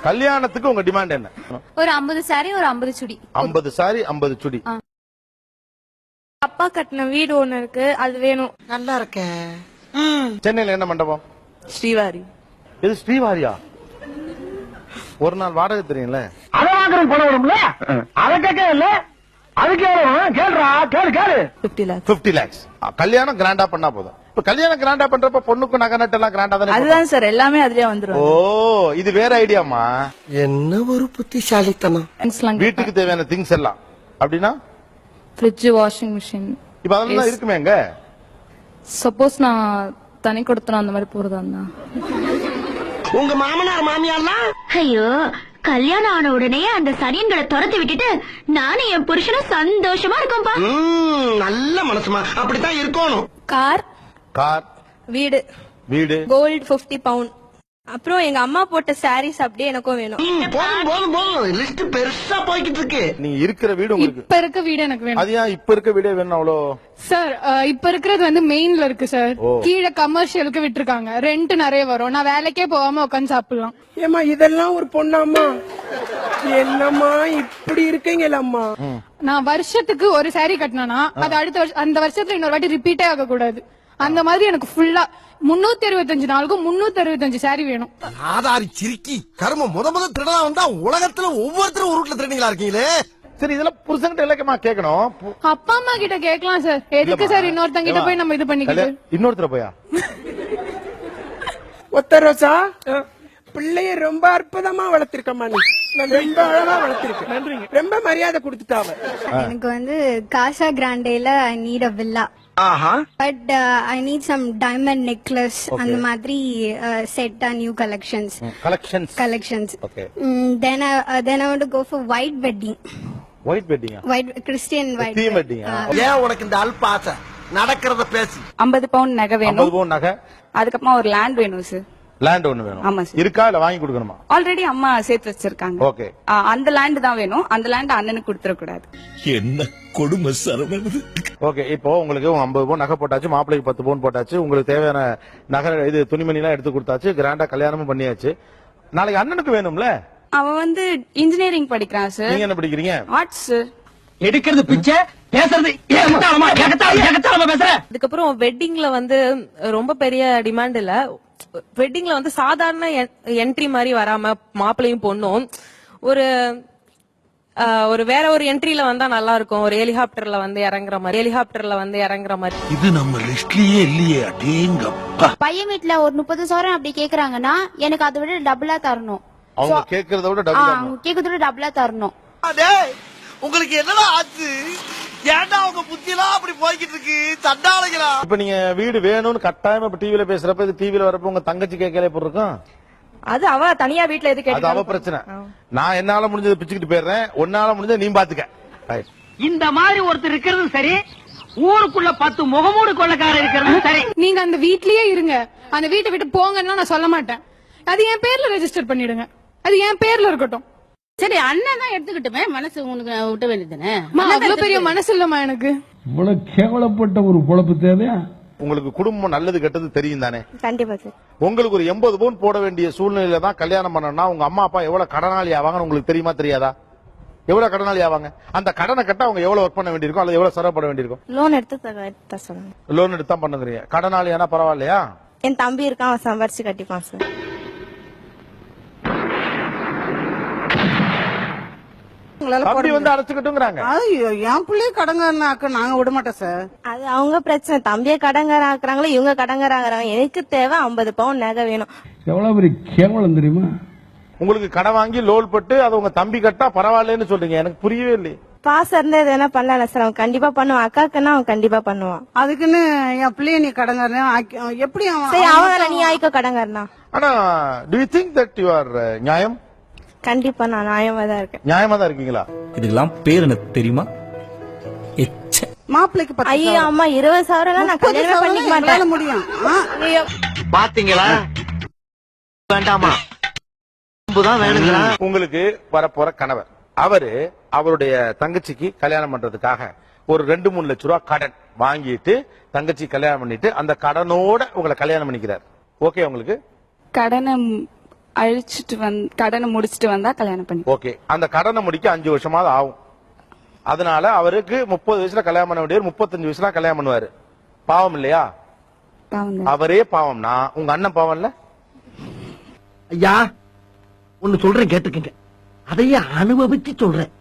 கல்யாணத்துக்கு உங்க டிமாண்ட் என்ன? ஒரு 50 சாரி, ஒரு 50 சுடி. 50 சாரி, 50 சுடி. அப்பா கட்டின வீடு ஒண்ணு இருக்கு, அது வேணும். நல்லா இருக்க. சென்னையில என்ன மண்டபம்? ஸ்ரீவாரி. இது ஸ்ரீவாரியா? ஒரு நாள் வாடகை தெரியும்ல? அத வாங்குறது பணம் வரும்ல, அத கேட்க இல்ல, அதுக்கு கேளுடா, கேளு. 50 lakhs. 50 lakhs. கல்யாணம் கிராண்டா பண்ணா போதும். இப்ப கல்யாணம் கிராண்டா பண்றப்ப பொண்ணுக்கு நகை நட்டு எல்லாம் கிராண்டா தானே? அதுதான் சார், எல்லாமே அதுலயே வந்துரும். ஓ, இது வேற ஐடியாமா? என்ன ஒரு புத்திசாலித்தனம். வீட்டுக்கு தேவையான திங்ஸ் எல்லாம் அப்படின்னா ஃப்ரிட்ஜ், வாஷிங் மிஷின். இப்ப அதெல்லாம் இருக்குமே எங்க? சப்போஸ் நான் தனி கொடுத்தனா அந்த மாதிரி போறதா இருந்தா. உங்க மாமனார் மாமியார்லாம் ஐயோ, கல்யாணம் ஆன உடனே அந்த சனியன்களை துரத்தி விட்டுட்டு நானும் என் புருஷனும் சந்தோஷமா இருக்கோம்பா. நல்ல மனசுமா, அப்படித்தான் இருக்கணும். கார், கார், வீடு, வீடு, கோல்டு 50 பவுண்ட். அப்புறம் எங்க அம்மா போட்ட சாரீஸ் அப்படியே எனக்கும் வேணும். போதும் லிஸ்ட் பெருசா போய்கிட்டு இருக்கு. நீங்க இருக்கிற வீடு உங்களுக்கு இப்ப இருக்க வீடு எனக்கு வேணும். அது ஏன் இப்ப இருக்க வீடே வேணும் அவ்வளோ? சார் இப்ப இருக்கிறது வந்து மெயின்ல இருக்கு சார். கீழே கமர்ஷியலுக்கு விட்டுருக்காங்க, ரெண்ட் நிறைய வரும். நான் வேலைக்கே போகாம உட்காந்து சாப்பிடலாம். ஏமா இதெல்லாம் ஒரு பொண்ணாமா? என்னம்மா இப்படி இருக்கீங்களம்மா? நான் வருஷத்துக்கு ஒரு சாரி கட்டினா அது அடுத்த வருஷம் அந்த வருஷத்துல இன்னொரு வாட்டி ரிப்பீட்டே ஆக கூடாது. அந்த மாதிரி எனக்கு ஃபுல்லா 365 நாளுக்கும் 365 சாரி வேணும். ஆதாரி சிரிக்கி கர்ம முத திருடா வந்தா உலகத்துல ஒவ்வொருத்தரும் ஒரு வீட்டுல திருடிங்களா இருக்கீங்களே. சரி, இதெல்லாம் புருஷன்கிட்ட இலக்கமா கேட்கணும். அப்பா அம்மா கிட்ட கேட்கலாம் சார். எதுக்கு சார் இன்னொருத்தங்க கிட்ட போய் நம்ம இது பண்ணிக்கிட்டு? இன்னொருத்தர போயா? ஒத்த ரோசா, பிள்ளைய ரொம்ப அற்புதமா வளர்த்திருக்கம்மா. நீ ரொம்ப அழகா வளர்த்திருக்க. ரொம்ப மரியாதை கொடுத்துட்டாவ. எனக்கு வந்து காசா கிராண்டேல I need a villa. But I need some diamond necklace, அந்த மாதிரி set new collections. Okay. Then I want to go for white wedding. White வெட்டிங்கா? White Christian white தீம் வெட்டிங்கா? ஏன் உனக்கு இந்த அல்ப ஆசை? நடக்கிறத பேசி. 50 பவுண்ட் நகை வேணும். 50 பவுண்ட் நகை. அதுக்கப்புறமா ஒரு லேண்ட் வேணும் சார். லேண்ட் ஒண்ணு வேணும். ஆமா சார். இருக்கா இல்ல வாங்கி கொடுக்கணுமா? ஆல்ரெடி அம்மா சேர்த்து வச்சிருக்காங்க. ஓகே. அந்த லேண்ட் தான் வேணும். அந்த லேண்ட் அண்ணனுக்கு கொடுத்துட கூடாது. என்ன கொடுமை சரவணன். ஓகே, இப்போ உங்களுக்கு 50 பவுன் நகை போட்டாச்சு, மாப்பிள்ளைக்கு 10 பவுன் போட்டாச்சு, உங்களுக்கு தேவையான நகை இது துணிமணி எல்லாம் எடுத்து கொடுத்தாச்சு, கிராண்டா கல்யாணமும் பண்ணியாச்சு. நாளைக்கு அண்ணனுக்கு வேணும்ல? அவன் வந்து இன்ஜினியரிங் படிக்கிறான் சார். நீங்க என்ன படிக்கிறீங்க? Arts sir. எடுக்கிறது பிச்சை, பேசுறது ஏகத்தாளமா பேசுற. அதுக்கப்புறம் வெட்டிங்ல வந்து ரொம்ப பெரிய டிமாண்ட் இல்ல. வெட்டிங்ல வந்து சாதாரண என்ட்ரி மாதிரி வராம மாப்பிள்ளையும் பொண்ணும் ஒரு வேற ஒரு என்ட்ரில வந்தா நல்லா இருக்கும். ஒரு ஹெலிகாப்டர்ல வந்து இறங்குற மாதிரி. இது நம்ம லிஸ்ட்லயே இல்லையே. அடேங்கப்பா. பையன் வீட்டுல ஒரு 30 சவரன் அப்படி கேக்குறாங்கன்னா எனக்கு அதை விட டபுளா தரணும். அவங்க கேக்குறத விட டபுளா தரணும். உங்களுக்கு என்னடா ஆச்சு? ஏன்டா உங்க புத்தியெல்லாம் அப்படி போய்கிட்டு இருக்கு? தண்டாளைகளா? இப்ப நீங்க வீடு வேணும்னு கட்டாயமா இப்ப டிவில பேசுறப்ப, இது டிவில வரப்ப உங்க தங்கச்சி கேட்கல எப்படி இருக்கும்? அது அவ தனியா வீட்டுல எது அது அவ பிரச்சனை. நான் என்னால முடிஞ்சதை பிச்சுக்கிட்டு போயிடுறேன், உன்னால முடிஞ்சதை நீ பாத்துக்க. இந்த மாதிரி ஒருத்தர் இருக்கிறது சரி, ஊருக்குள்ள 10 முகமூடு கொள்ளக்காரர் இருக்கிறது சரி. நீங்க அந்த வீட்லயே இருங்க, அந்த வீட்டை விட்டு போங்கன்னா நான் சொல்ல மாட்டேன். அது என் பேர்ல ரெஜிஸ்டர் பண்ணிடுங்க, அது என் பேர்ல இருக்கட்டும். சரி, அண்ணன் தான் எடுத்துக்கிட்டுமே, மனசு உனக்கு விட்ட வேண்டியதுதானே? அவ்வளவு பெரிய மனசு இல்லமா எனக்கு. இவ்வளவு கேவலப்பட்ட ஒரு பொழப்பு தேவையா? உங்களுக்கு குடும்பம் நல்லது கெட்டது தெரியும் தானே? கண்டிப்பா சார். உங்களுக்கு ஒரு 80 பவுன் போட வேண்டிய சூழ்நிலையில தான் கல்யாணம் பண்ணணும்னா உங்க அம்மா அப்பா எவ்வளவு கடனாளி ஆவாங்கன்னு உங்களுக்கு தெரியுமா தெரியாதா? எவ்வளவு கடனாளி ஆவாங்க? அந்த கடனை கட்ட அவங்க எவ்வளவு ஒர்க் பண்ண வேண்டியிருக்கும், அல்லது எவ்வளவு செலவு வேண்டியிருக்கும்? லோன் எடுத்து சொல்லுங்க. லோன் எடுத்து தான் பண்ணுங்கிறீங்க. கடனாளி ஆனா பரவாயில்லையா? என் தம்பி இருக்கான், அவன் சம்பாரிச்சு கட்டிப்பான் சார். தம்பி வந்து அடைச்சுக்கிட்டுங்கிறாங்க. என் பிள்ளைய கடங்காரனாக்க நாங்க விட மாட்டோம் சார். அது அவங்க பிரச்சனை. தம்பியை கடங்கார ஆக்குறாங்களோ இவங்க கடங்கார ஆகுறாங்க. எனக்கு தேவை 50 பவுன் நகை வேணும். எவ்வளவு பெரிய கேவலம் தெரியுமா? உங்களுக்கு கடன் வாங்கி லோன் பட்டு அது உங்க தம்பி கட்டா பரவாயில்லன்னு சொல்றீங்க. எனக்கு புரியவே இல்லை. பாசம் இருந்தா எதனா பண்ணல சார். அவன் கண்டிப்பா பண்ணுவான். அக்காக்குன்னா அவன் கண்டிப்பா பண்ணுவான். அதுக்குன்னு என் பிள்ளைய நீ கடங்காரன் எப்படி? சரி, அவன் நீ ஆயிக்கோ கடங்காரனா. ஆனா do you think that you are நியாயம்? கண்டிப்பா நான் நியாயமா தான் இருக்கேன். நியாயமா தான் இருக்கீங்களா? இதுக்கெல்லாம் பேர் எனக்கு தெரியுமா? மாப்பிள்ளைக்கு ஐயோ அம்மா 20 சவரம் நான் கல்யாணம் பண்ணிக்க மாட்டேன். முடியும். பாத்தீங்களா? வேண்டாமா? வேணுங்களா? உங்களுக்கு வரப்போற கணவர் அவரு அவருடைய தங்கச்சிக்கு கல்யாணம் பண்றதுக்காக ஒரு 2-3 லட்சம் ரூபாய் கடன் வாங்கிட்டு தங்கச்சி கல்யாணம் பண்ணிட்டு அந்த கடனோட உங்களை கல்யாணம் பண்ணிக்கிறார். ஓகே உங்களுக்கு? கடனை அழிச்சிட்டு கடனை முடிச்சிட்டு வந்தா கல்யாணம் பண்ணி. ஓகே, அந்த கடனை முடிக்க 5 வருஷமாவது ஆகும். அதனால அவருக்கு 30 வயசுல கல்யாணம் பண்ண வேண்டியவர் 35 வயசுல கல்யாணம் பண்ணுவாரு. பாவம் இல்லையா? அவரே பாவம்னா உங்க அண்ணன் பாவம் இல்ல? ஐயா ஒன்னு சொல்றேன் கேட்டுக்கங்க, அதையே அனுபவிச்சு சொல்றேன்.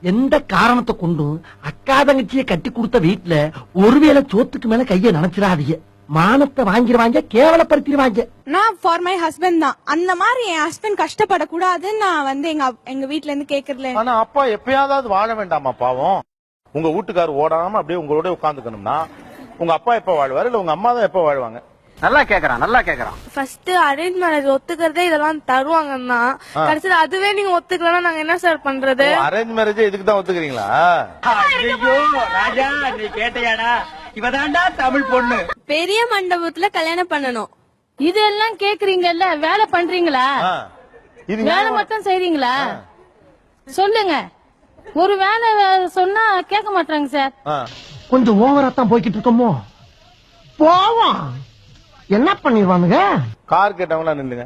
எந்த காரணத்தை கொண்டும் அக்கா தங்கச்சியை கட்டி கொடுத்த வீட்டுல ஒருவேளை சோத்துக்கு மேல கைய நினைச்சிடாதீங்க. மானத்தை வாங்கிடுவாங்க, கேவலப்படுத்திடுவாங்க. நான் ஃபார் மை ஹஸ்பண்ட் தான். அந்த மாதிரி என் ஹஸ்பண்ட் கஷ்டப்படக்கூடாதுன்னு நான் வந்து எங்க வீட்ல இருந்து கேக்குறல. ஆனா அப்பா எப்பயாவது வாழ வேண்டாமா பாவம்? உங்க வீட்டுக்காரர் ஓடாம அப்படியே உங்களோட உட்கார்ந்துக்கணும்னா உங்க அப்பா எப்ப வாழ்வாரு, இல்ல உங்க அம்மா தான் எப்ப வாழ்வாங்க? நல்லா கேக்குறான். ஃபர்ஸ்ட் அரேஞ்ச் மேரேஜ் ஒத்துக்கிறதே இதெல்லாம் தருவாங்கன்னா கடைசியில அதுவே நீங்க ஒத்துக்கலன்னா நாங்க என்ன சார் பண்றது? அரேஞ்ச் மேரேஜ் இதுக்கு தான் ஒத்துக்கிறீங்களா? ஐயோ ராஜா, நீ கேட்டையாடா? இவதாண்டா தமிழ் பொண்ணு. பெரிய மண்டபத்துல கல்யாணம் பண்ணணும். இதெல்லாம் கேக்குறீங்கல்ல, வேலை பண்றீங்களா? இது வேலை மட்டும் செய்றீங்களா? சொல்லுங்க. ஒரு வேலை சொன்னா கேட்க மாட்டாங்க சார். கொஞ்சம் ஓவரா தான் போய்கிட்டு இருக்கோமோ. போவோம், என்ன பண்ணிடுவானுங்க? கார் கேட்டவங்களா நில்லுங்க.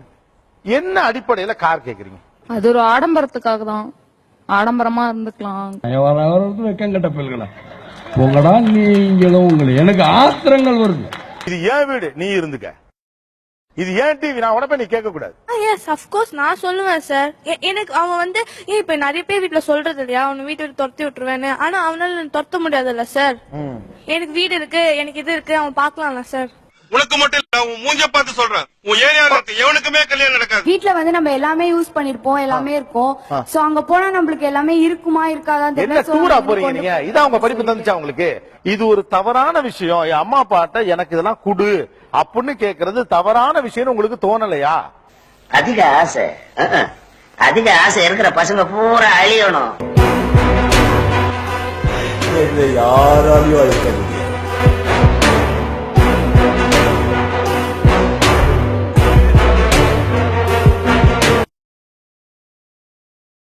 என்ன அடிப்படையில கார் கேக்குறீங்க? அது ஒரு ஆடம்பரத்துக்காக தான். ஆடம்பரமா இருந்துக்கலாம். வெக்கங்கட்ட பிள்ளைகளா உங்களடா நீங்களும் உங்களை எனக்கு ஆத்திரங்கள் வருது. இது ஏன் வீடு, நீ இருந்துக்க. இது ஏன் டிவி, நான் உடனே நீ கேட்க கூடாது. எஸ் ஆஃப் கோர்ஸ் நான் சொல்லுவேன் சார். எனக்கு அவன் வந்து இப்ப நிறைய பேர் வீட்டுல சொல்றது இல்லையா, அவனை வீட்டை விட்டு துரத்தி விட்டுருவேன்னு. ஆனா அவனால துரத்த முடியாதுல்ல சார். எனக்கு வீடு இருக்கு, எனக்கு இது இருக்கு, அவன் பாக்கலாம்ல சார். உனக்கு மட்டும் இல்ல, உன் மூஞ்ச பார்த்து சொல்றேன். உன் ஏரியால இருக்கு எவனுக்குமே கல்யாணம் நடக்காது. வீட்ல வந்து நம்ம எல்லாமே யூஸ் பண்ணிருப்போம், எல்லாமே இருக்கும். சோ அங்க போனா நம்மளுக்கு எல்லாமே இருக்குமா இருக்காதான் என்ன டூரா போறீங்க நீங்க? இதான் உங்க படிப்பு தந்துச்சா உங்களுக்கு? இது ஒரு தவறான விஷயம். என் அம்மா அப்பாட்ட எனக்கு இதெல்லாம் குடு அப்படின்னு கேக்குறது தவறான விஷயம் உங்களுக்கு தோணலையா? அதிக ஆசை, அதிக ஆசை இருக்கிற பசங்க பூரா அழியணும். யாராலையும் அழைக்க முடியாது.